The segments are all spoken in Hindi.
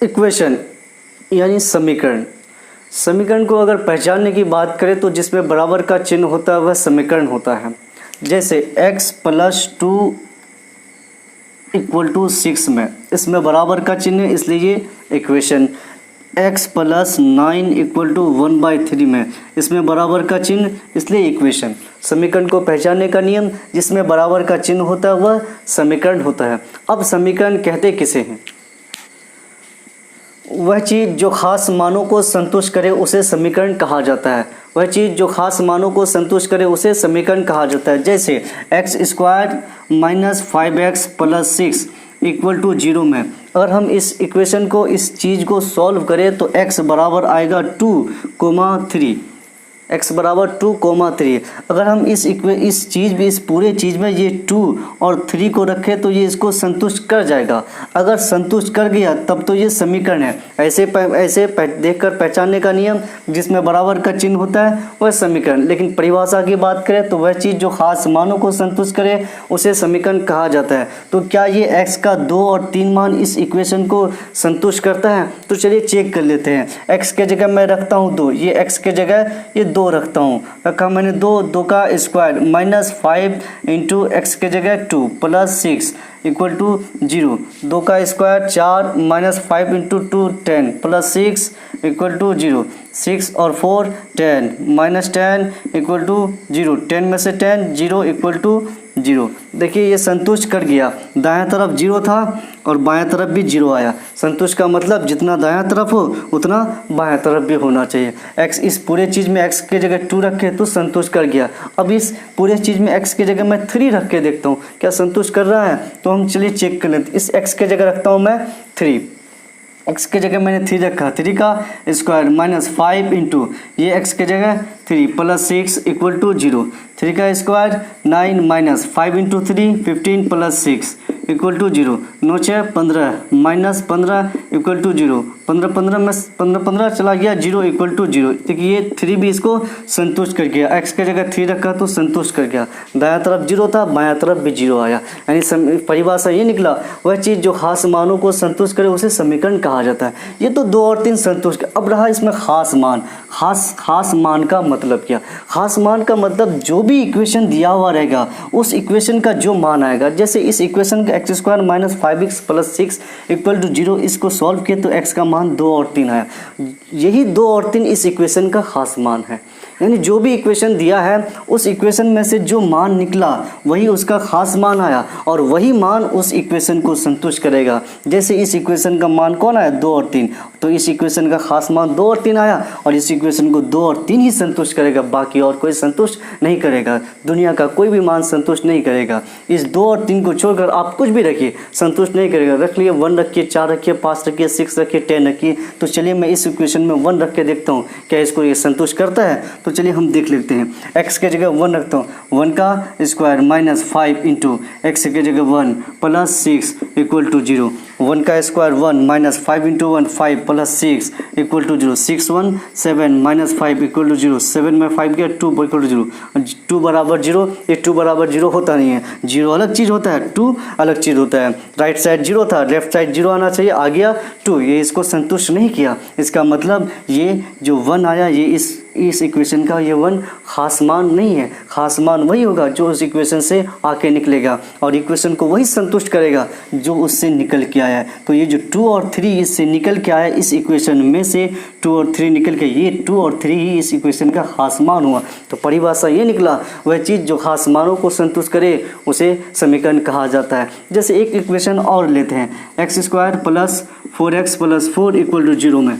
इक्वेशन यानी समीकरण। समीकरण को अगर पहचानने की बात करें तो जिसमें बराबर का चिन्ह होता है वह समीकरण होता है। जैसे x + 2 = 6 में, इसमें बराबर का चिन्ह है इसलिए ये इक्वेशन। x + 9 = 1/3 में, इसमें बराबर का चिन्ह इसलिए इक्वेशन। समीकरण को पहचानने का नियम, जिसमें बराबर का चिन्ह होता है वह समीकरण होता है। अब समीकरण कहते किसे हैं? वह चीज़ जो खास मानों को संतुष्ट करे उसे समीकरण कहा जाता है। वह चीज़ जो खास मानों को संतुष्ट करे उसे समीकरण कहा जाता है। जैसे x² - 5x + 6 = 0 में, अगर हम इस इक्वेशन को, इस चीज़ को सॉल्व करें तो x बराबर आएगा 2,3। x बराबर 2,3। अगर हम इस चीज़ में, इस पूरे चीज़ में ये 2 और 3 को रखें तो ये इसको संतुष्ट कर जाएगा। अगर संतुष्ट कर गया तब तो ये समीकरण है। ऐसे देखकर पहचानने का नियम, जिसमें बराबर का चिन्ह होता है वह समीकरण। लेकिन परिभाषा की बात करें तो वह चीज़ जो खास मानों को संतुष्ट करे उसे समीकरण कहा जाता है। तो क्या ये x का 2 और 3 मान इस इक्वेशन को संतुष्ट करता है? तो चलिए चेक कर लेते हैं। x के जगह मैं रखता हूँ 2, ये x के जगह ये 2 रखता हूँ, रखा मैंने 2 का स्क्वायर -5 × x के जगह 2 + 6 = 0। 2 का स्क्वायर 4 -5 × 2 10 + 6 = 0। 6 और 4 10 -10 = 0। 10 में से 10 0 = 0। देखिए ये संतुष्ट कर गया। दायां तरफ 0 था और बायां तरफ भी 0 आया। संतुष्ट का मतलब जितना दायां तरफ हो उतना बायां तरफ भी होना चाहिए। x, इस पूरे चीज़ में x के जगह 2 रखे तो संतुष्ट कर गया। अब इस पूरे चीज़ में x के जगह मैं 3 रख के देखता हूँ क्या संतुष्ट कर रहा है। तो हम चलिए चेक कर लेते। इस x के जगह रखता हूँ मैं 3, x के जगह मैंने 3 रखा, 3 का स्क्वायर -5 × ये x के जगह 3 + 6 = 0। 3 का स्क्वायर 9 -5 × 3 15 + 6 = 0। 9 6 15 -15 = 0। 15 चला गया 0 = 0। देखिए ये 3 भी इसको संतुष्ट कर गया। x के जगह 3 रखा तो संतुष्ट कर गया। दायां तरफ 0 था, बायां तरफ भी 0 आया। यानी परिभाषा ये निकला, वह चीज़ जो खास मानों को संतुष्ट करे उसे समीकरण कहा जाता है। ये तो 2 और 3 संतुष्ट। अब रहा इसमें खास मान। खास मान का मतलब क्या? खास मान का मतलब जो भी इक्वेशन दिया हुआ रहेगा उस इक्वेशन का जो मान आएगा। जैसे इस इक्वेशन का x² - 5x + 6 = 0, इसको सॉल्व किए तो x का मान 2 और 3 आया। यही 2 और 3 इस इक्वेशन का खास मान है। यानी जो भी इक्वेशन दिया है उस इक्वेशन में से जो मान निकला वही उसका खास मान आया और वही मान उस इक्वेशन को संतुष्ट करेगा। जैसे इस इक्वेशन का मान कौन आया? 2 और 3, तो इस इक्वेशन का खास मान 2 और 3 आया और इस इक्वेशन को 2 और 3 ही संतुष्ट करेगा, बाकी और कोई संतुष्ट नहीं करेगा। दुनिया का कोई भी मान संतुष्ट नहीं करेगा। इस 2 और 3 को छोड़कर आप कुछ भी रखिए, संतुष्ट नहीं करेगा। रख लिए 1 रखिए, 4 रखिए, 5 रखिए, 6 रखिए, 10 रखिए। तो चलिए मैं इस इक्वेशन में 1 रख के देखता हूँ क्या इसको ये संतुष्ट करता है। तो चलिए हम देख लेते हैं। x के जगह 1 रखता हूँ, 1 का स्क्वायर -5 × x के जगह 1 + 6 = 0। 1 का स्क्वायर 1 -5 × 1 5 + 6 = 0। 6 1 7 -5 = 0। 7 में 5 गया 2 = 0। 2 बराबर 0, ये 2 बराबर 0 होता नहीं है। 0 अलग चीज़ होता है, 2 अलग चीज़ होता है। राइट साइड 0 था, लेफ्ट साइड 0 आना चाहिए, आ गया 2। ये इसको संतुष्ट नहीं किया। इसका मतलब ये जो 1 आया ये इस इक्वेशन का ये 1 खास मान नहीं है। खास मान वही होगा जो उस इक्वेशन से आके निकलेगा और इक्वेशन को वही संतुष्ट करेगा जो उससे निकल के आया है। तो ये जो 2 और 3 इससे निकल के आया, इस इक्वेशन में से 2 और 3 निकल के, ये 2 और 3 ही इस इक्वेशन का खास मान हुआ। तो परिभाषा ये निकला, वह चीज़ जो खास मानों को संतुष्ट करे उसे समीकरण कहा जाता है। जैसे एक इक्वेशन और लेते हैं, x² + 4x + 4 = 0 में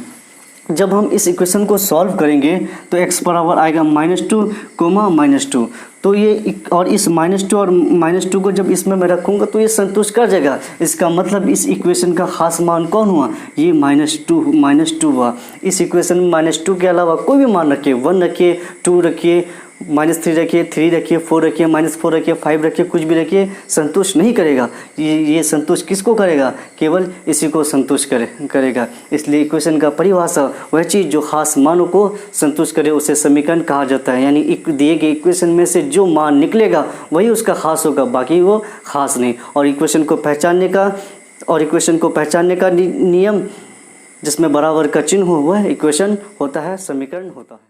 जब हम इस इक्वेशन को सॉल्व करेंगे तो x बराबर आएगा -2, -2। तो ये और इस -2 और -2 को जब इसमें मैं रखूँगा तो ये संतुष्ट कर जाएगा। इसका मतलब इस इक्वेशन का खास मान कौन हुआ? ये -2 हुआ। इस इक्वेशन में -2 के अलावा कोई भी मान रखिए, 1 रखिए, 2 रखिए, -3 रखिए, 3 रखिए, 4 रखिए, -4 रखिए, 5 रखिए, कुछ भी रखिए, संतुष्ट नहीं करेगा। ये संतुष्ट किसको करेगा? केवल इसी को संतुष्ट करेगा। इसलिए इक्वेशन का परिभाषा वह चीज़ जो खास मानों को संतुष्ट करे उसे समीकरण कहा जाता है। यानी दिए गए इक्वेशन में से जो मान निकलेगा वही उसका खास होगा, बाकी वो खास नहीं। और इक्वेशन को पहचानने का और इक्वेशन को पहचानने का नियम जिसमें बराबर का चिन्ह हो वह इक्वेशन होता है, समीकरण होता है।